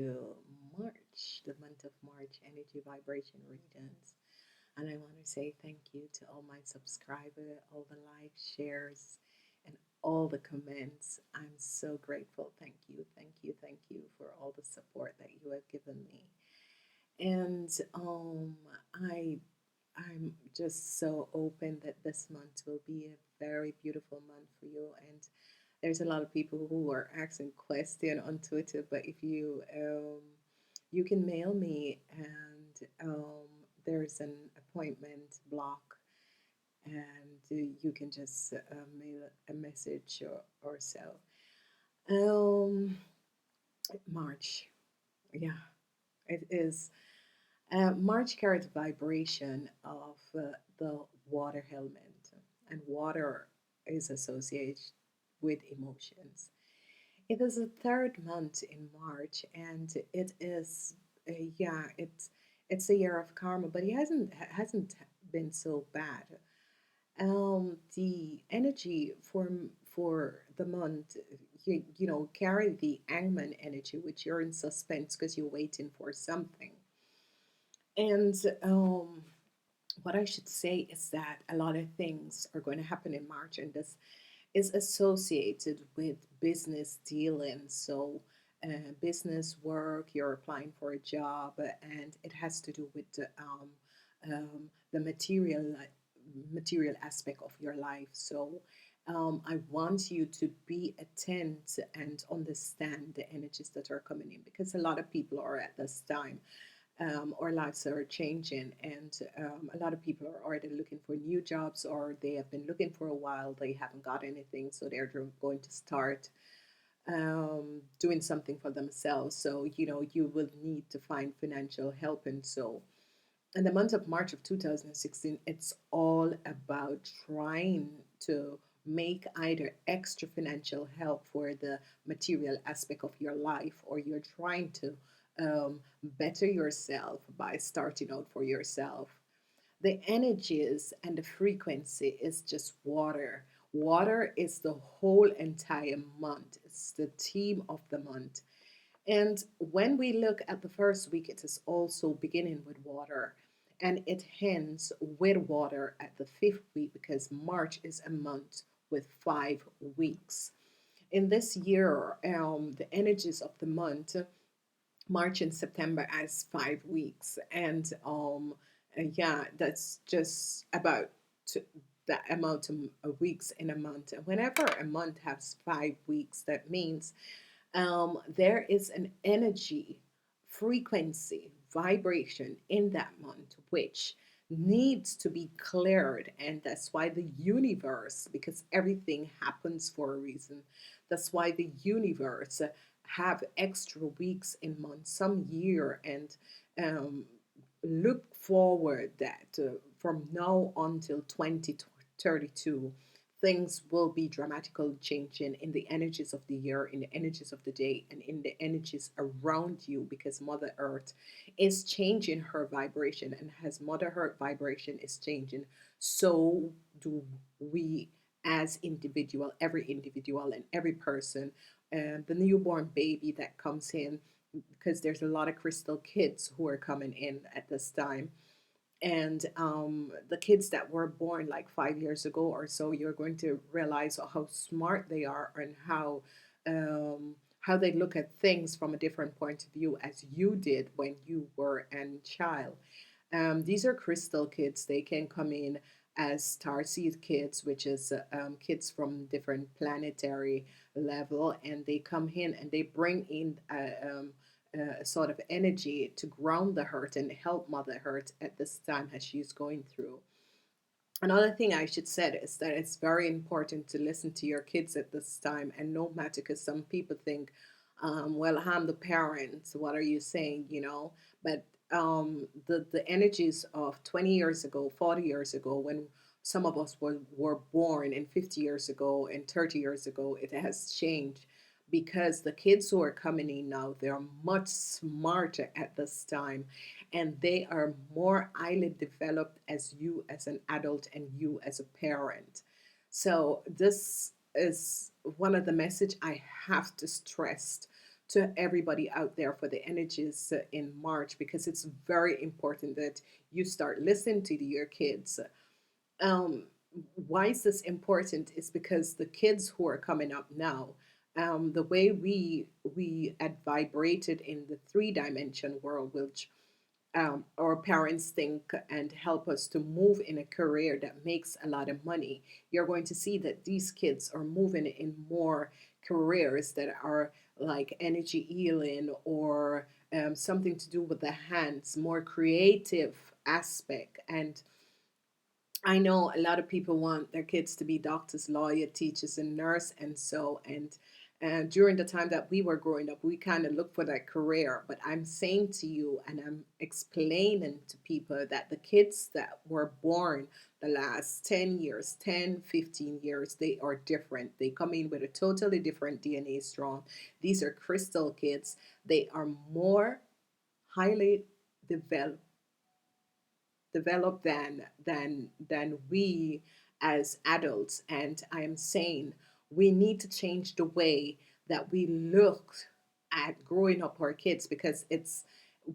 to March, the month of March energy vibration readings. And I want to say thank you to all my subscribers, all the likes, shares, and all the comments. I'm so grateful. Thank you, thank you, thank you for all the support that you have given me. And I I'm just so open that this month will be a very beautiful month for you. And there's a lot of people who are asking questions on Twitter, but if you you can mail me, and there's an appointment block, and you can just mail a message or so. Um, March, yeah, it is. March carries vibration of the water element, and water is associated with emotions. It is the third month in March, and it is, yeah, it's a year of karma, but it hasn't been so bad. The energy for the month, carry the Angman energy, which you're in suspense because you're waiting for something. And what I should say is that a lot of things are going to happen in March, and this is associated with business dealings. So, business work, you're applying for a job, and it has to do with the material aspect of your life. So, I want you to be attent and understand the energies that are coming in, because a lot of people are at this time, our lives are changing, and a lot of people are already looking for new jobs, or they have been looking for a while, they haven't got anything, so they're going to start doing something for themselves. So, you will need to find financial help. And so, in the month of March of 2016, it's all about trying to make either extra financial help for the material aspect of your life, or you're trying to better yourself by starting out for yourself. The energies and the frequency is just water. Water is the whole entire month, it's the theme of the month. And when we look at the first week, it is also beginning with water, and it ends with water at the fifth week, because March is a month with 5 weeks. In this year, the energies of the month, March and September, as 5 weeks. And yeah, that's just about the amount of weeks in a month. And whenever a month has 5 weeks, that means there is an energy, frequency, vibration in that month which needs to be cleared. And that's why the universe, because everything happens for a reason, that's why the universe have extra weeks in months, some year, and um, look forward that from now until 2032, things will be dramatically changing in the energies of the year, in the energies of the day, and in the energies around you, because Mother Earth is changing her vibration. And as Mother Earth vibration is changing, so do we, as individual, every individual and every person, the newborn baby that comes in, because there's a lot of crystal kids who are coming in at this time. And the kids that were born like 5 years ago or so, you're going to realize how smart they are, and how they look at things from a different point of view as you did when you were a child. These are crystal kids. They can come in as starseed kids, which is kids from different planetary level, and they come in and they bring in a sort of energy to ground the hurt and help Mother Hurt at this time as she's going through. Another thing I should say is that it's very important to listen to your kids at this time, and no matter, because some people think, well, I'm the parents, what are you saying, But the energies of 20 years ago, 40 years ago, when some of us were born, and 50 years ago and 30 years ago, it has changed, because the kids who are coming in now, they're much smarter at this time, and they are more highly developed as you as an adult and you as a parent. So this is one of the message I have to stress to everybody out there for the energies in March, because it's very important that you start listening to your kids. um, why is this important is because the kids who are coming up now, the way we had vibrated in the three-dimension world, which our parents think and help us to move in a career that makes a lot of money, you're going to see that these kids are moving in more careers that are like energy healing, or something to do with the hands, more creative aspect. And I know a lot of people want their kids to be doctors, lawyer, teachers, and nurse, and so. And during the time that we were growing up, we kind of looked for that career. But I'm saying to you, and I'm explaining to people that the kids that were born the last 10 years, 10, 15 years, they are different. They come in with a totally different DNA strong. These are crystal kids. They are more highly developed than we as adults. And I am saying we need to change the way that we look at growing up our kids, because it's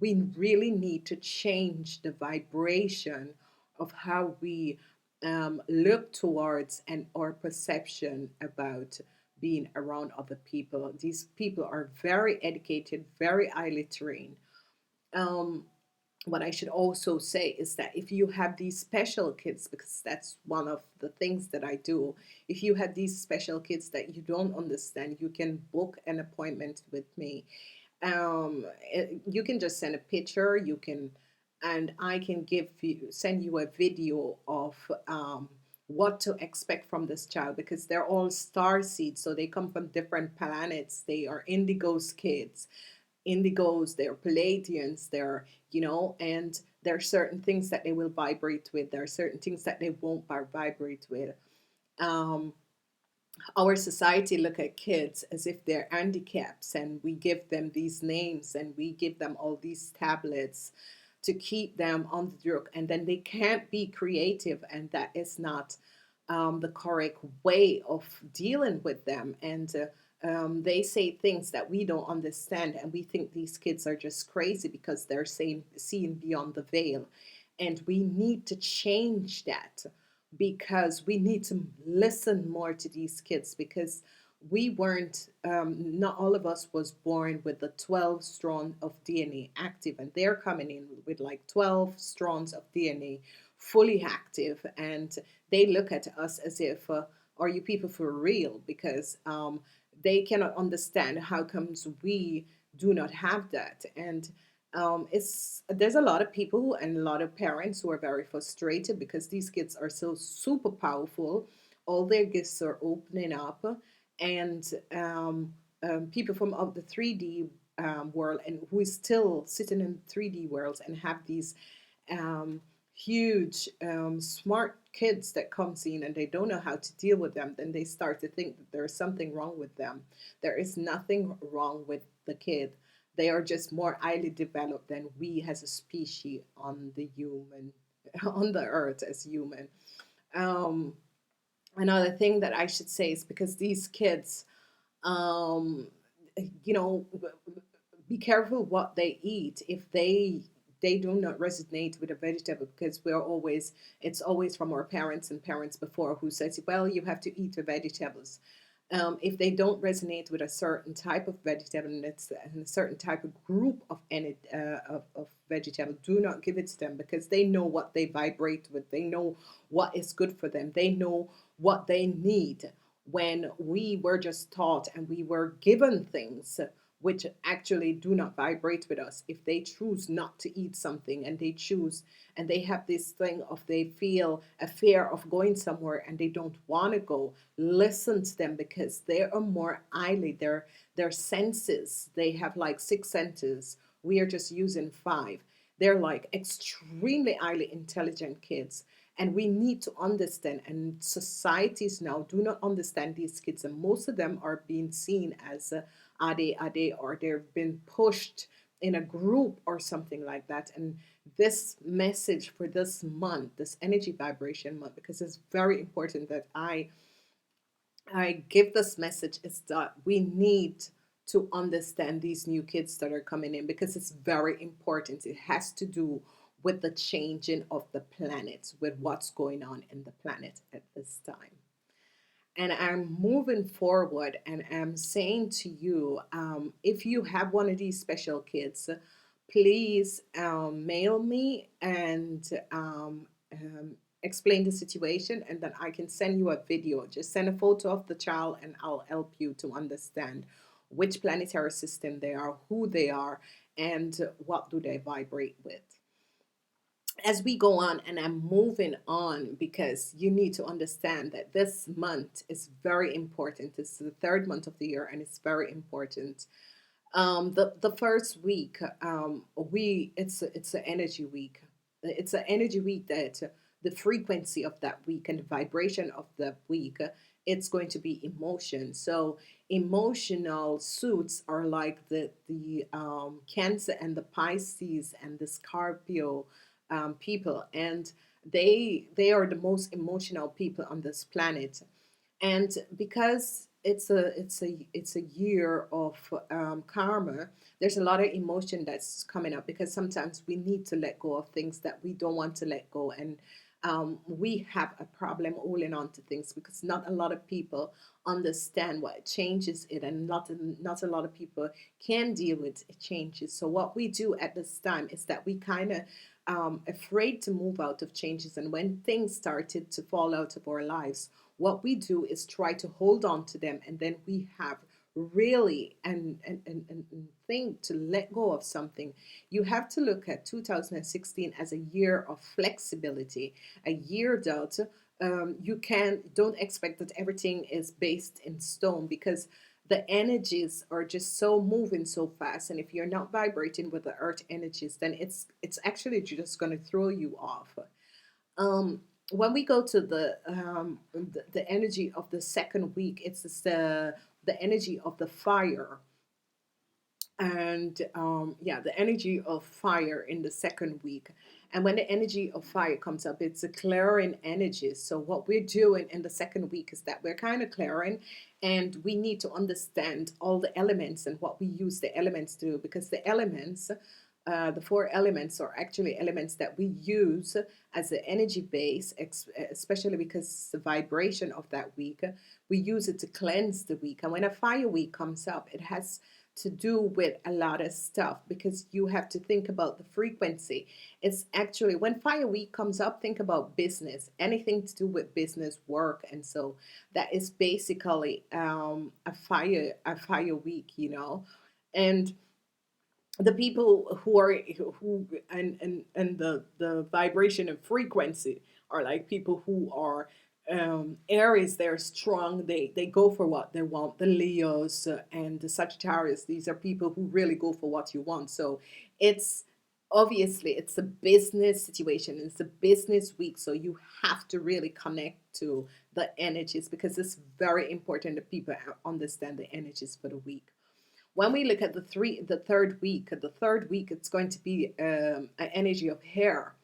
we really need to change the vibration of how we look towards and our perception about being around other people. These people are very educated, very highly trained. um, what I should also say is that if you have these special kids, because that's one of the things that I do, if you have these special kids that you don't understand, you can book an appointment with me. You can just send a picture, you can, and I can send you a video of what to expect from this child, because they're all star seeds, so they come from different planets. They are Indigo's kids. Indigos, they're Palladians, they're, and there are certain things that they will vibrate with. There are certain things that they won't vibrate with. Um, our society look at kids as if they're handicaps, and we give them these names and we give them all these tablets to keep them on the drug, and then they can't be creative, and that is not the correct way of dealing with them. And they say things that we don't understand, and we think these kids are just crazy because they're seeing beyond the veil. And we need to change that, because we need to listen more to these kids, because we weren't not all of us was born with the 12 strand of DNA active, and they're coming in with like 12 strands of DNA fully active. And they look at us as if are you people for real? Because they cannot understand how comes we do not have that. And it's there's a lot of people and a lot of parents who are very frustrated because these kids are so super powerful. All their gifts are opening up, and people from of the 3D world, and who is still sitting in 3D worlds and have these um, huge smart kids that comes in, and they don't know how to deal with them, then they start to think that there's something wrong with them. There is nothing wrong with the kid. They are just more highly developed than we as a species on the human on the earth as human. um, Another thing that I should say is because these kids, um, you know, be careful what they eat. If they do not resonate with a vegetable, because we're always it's always from our parents and parents before who says, well, you have to eat the vegetables. If they don't resonate with a certain type of vegetable, and it's a certain type of group of of vegetable, do not give it to them, because they know what they vibrate with. They know what is good for them. They know what they need. When we were just taught and we were given things which actually do not vibrate with us, if they choose not to eat something, and they choose and they have this thing of they feel a fear of going somewhere and they don't want to go, listen to them, because they are more highly their senses. They have like six senses. We are just using five. They're like extremely highly intelligent kids, and we need to understand. And societies now do not understand these kids, and most of them are being seen as ade, or they've been pushed in a group or something like that. And this message for this month, this energy vibration month, because it's very important that I give this message, is that we need to understand these new kids that are coming in, because it's very important. It has to do with the changing of the planet, with what's going on in the planet at this time. And I'm moving forward and I'm saying to you, if you have one of these special kids, please mail me and explain the situation, and then I can send you a video. Just send a photo of the child and I'll help you to understand which planetary system they are, who they are, and what do they vibrate with. As we go on, and I'm moving on, because you need to understand that this month is very important. It's the third month of the year and it's very important. The first week, we it's an energy week. It's an energy week that the frequency of that week and the vibration of the week, it's going to be emotion. So emotional suits are like the Cancer and the Pisces and the Scorpio people, and they are the most emotional people on this planet. And because it's a year of karma, there's a lot of emotion that's coming up, because sometimes we need to let go of things that we don't want to let go. And we have a problem holding on to things, because not a lot of people understand what changes it, and not a lot of people can deal with changes. So what we do at this time is that we kind of afraid to move out of changes, and when things started to fall out of our lives, what we do is try to hold on to them, and then we have really and think to let go of something. You have to look at 2016 as a year of flexibility, a year that you can don't expect that everything is based in stone, because the energies are just so moving so fast, and if you're not vibrating with the earth energies, then it's actually just going to throw you off. When we go to the energy of the second week, it's just the energy of the fire, and yeah, the energy of fire in the second week. And when the energy of fire comes up, it's a clearing energy. So what we're doing in the second week is that we're kind of clearing, and we need to understand all the elements and what we use the elements to do, because the elements, the four elements, are actually elements that we use as the energy base, especially because the vibration of that week, we use it to cleanse the week. And when a fire week comes up, it has to do with a lot of stuff, because you have to think about the frequency. It's actually, when fire week comes up, think about business, anything to do with business, work. And so that is basically a fire week, and the people who are who and the vibration and frequency are like people who are Aries. They're strong, they go for what they want. The Leos and the Sagittarius, these are people who really go for what you want. So it's obviously it's a business situation, it's a business week, so you have to really connect to the energies, because it's very important that people understand the energies for the week. When we look at the third week, it's going to be an energy of hair.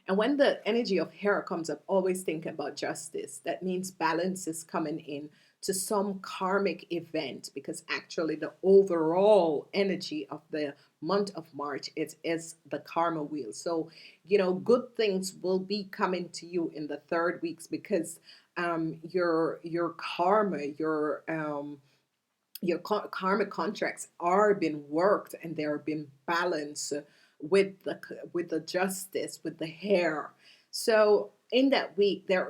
And when the energy of hair comes up, always think about justice. That means balance is coming in to some karmic event, because actually the overall energy of the month of March, it is the karma wheel. So, good things will be coming to you in the third weeks, because your karma, your karmic contracts are being worked, and they're being balanced with the justice, with the hair. So in that week, the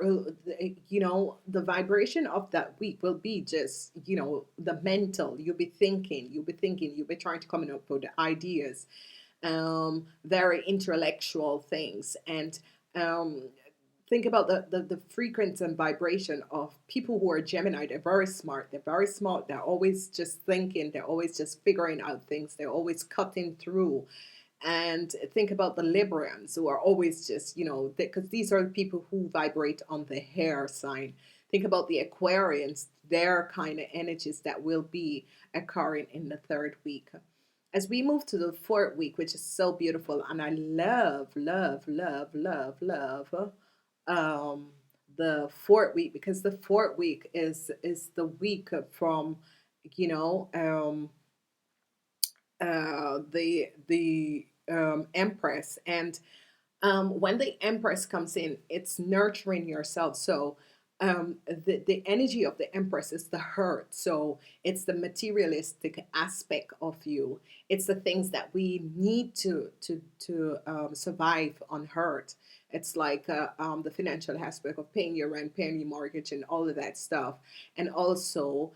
vibration of that week will be just, the mental. You'll be trying to come up with the ideas, very intellectual things. And um, think about the frequency and vibration of people who are Gemini. They're very smart. They're very smart. They're always just thinking. They're always just figuring out things. They're always cutting through. And think about the Librans, who are always just, because these are the people who vibrate on the hair sign. Think about the Aquarians, their kind of energies that will be occurring in the third week. As we move to the fourth week, which is so beautiful, and I love, love, love, love, love um, the fourth week, because the fourth week is the week from, you know, um, the Empress. And when the Empress comes in, it's nurturing yourself. So the energy of the Empress is the hurt. So it's the materialistic aspect of you. It's the things that we need to survive on hurt. It's like the financial aspect of paying your rent, paying your mortgage, and all of that stuff, and also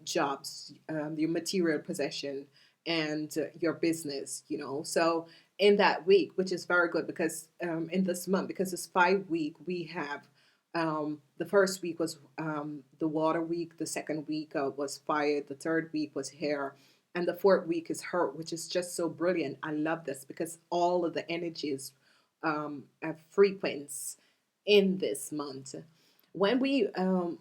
jobs, your material possession, and your business. So in that week, which is very good because in this month, because it's 5 week, we have the first week was the water week, the second week was fire, the third week was hair, and the fourth week is hurt, which is just so brilliant. I love this because all of the energies frequency in this month. When we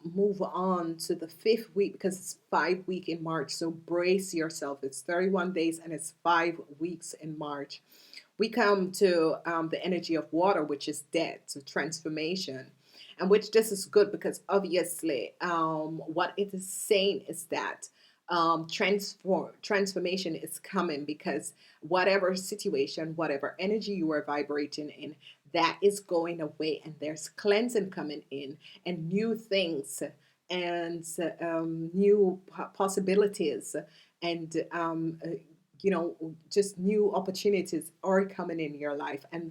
move on to the fifth week, because it's 5 week in March, so brace yourself. It's 31 days and it's 5 weeks in March. We come to the energy of water, which is death, so transformation. And which this is good because obviously what it is saying is that transformation is coming because whatever situation, whatever energy you are vibrating in, that is going away, and there's cleansing coming in, and new things, and new possibilities, and just new opportunities are coming in your life, and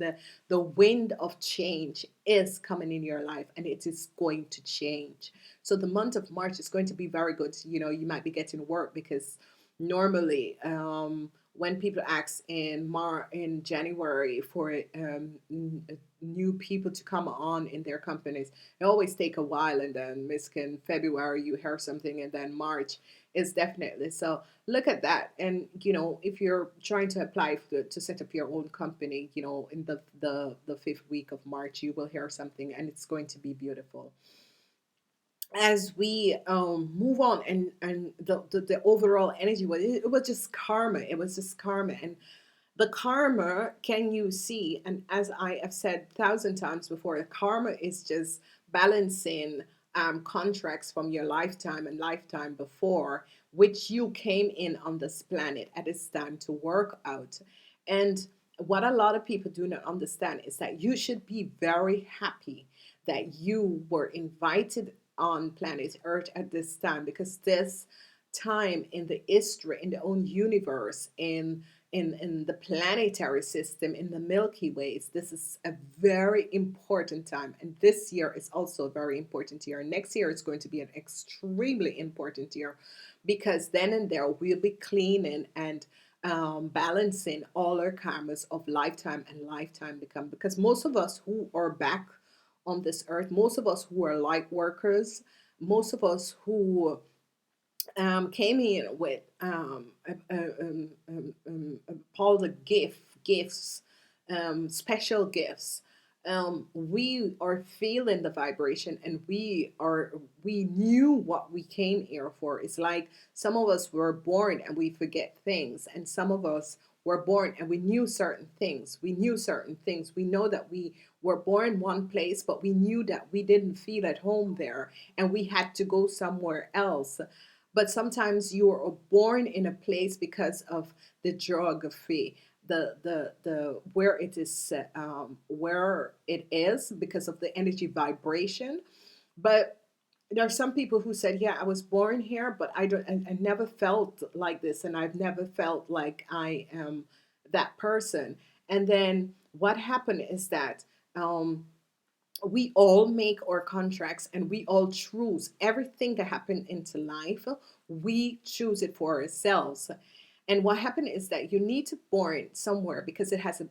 the wind of change is coming in your life, and it is going to change. So the month of March is going to be very good. You might be getting work because normally when people ask in January for new people to come on in their companies, it always take a while, and then miskin February you hear something, and then March is definitely. So look at that. And if you're trying to apply to set up your own company, in the fifth week of March, you will hear something, and it's going to be beautiful. As we move on, and the overall energy was just karma. It was just karma. And the karma, can you see? And as I have said 1,000 times before, the karma is just balancing contracts from your lifetime and lifetime before, which you came in on this planet at this time to work out. And what a lot of people do not understand is that you should be very happy that you were invited on planet Earth at this time, because this time in the history, in the own universe, in the planetary system, in the Milky Ways, this is a very important time. And this year is also a very important year. Next year is going to be an extremely important year, because then and there we'll be cleaning and balancing all our karmas of lifetime and lifetime become. Because most of us who are back on this earth, most of us who are light workers, most of us who came in with all the gifts, special gifts. We are feeling the vibration, and we knew what we came here for. It's like some of us were born and we forget things, and some of us were born and we knew certain things. We knew certain things. We know that we were born one place, but we knew that we didn't feel at home there, and we had to go somewhere else. But sometimes you are born in a place because of the geography, the where it is, where it is, because of the energy vibration. But there are some people who said, "Yeah, I was born here, but I never felt like this, and I've never felt like I am that person." And then what happened is that um, we all make our contracts, and we all choose everything that happen into life. We choose it for ourselves. And what happened is that you need to born somewhere because it has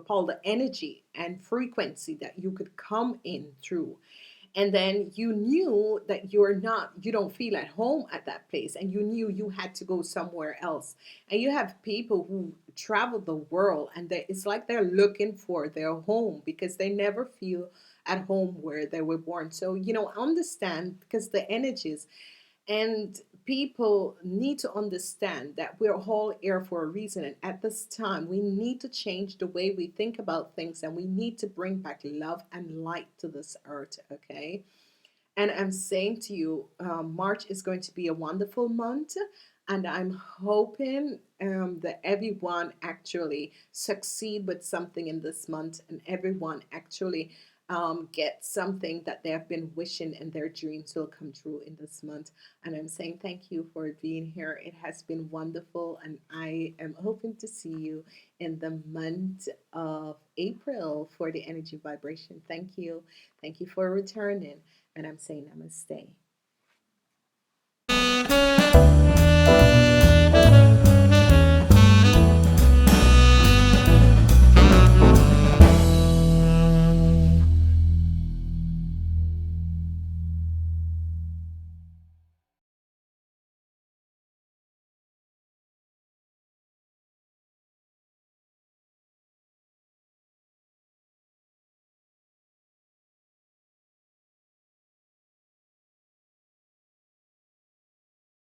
called the energy and frequency that you could come in through. And then you knew that you don't feel at home at that place, and you knew you had to go somewhere else. And you have people who travel the world, and it's like they're looking for their home because they never feel at home where they were born. So understand, because the energies, and people need to understand that we're all here for a reason. And at this time, we need to change the way we think about things, and we need to bring back love and light to this earth, okay? And I'm saying to you, March is going to be a wonderful month. And I'm hoping that everyone actually succeed with something in this month, and everyone actually get something that they have been wishing and their dreams will come true in this month. And I'm saying thank you for being here. It has been wonderful, and I am hoping to see you in the month of April for the energy vibration. Thank you. Thank you for returning. And I'm saying namaste.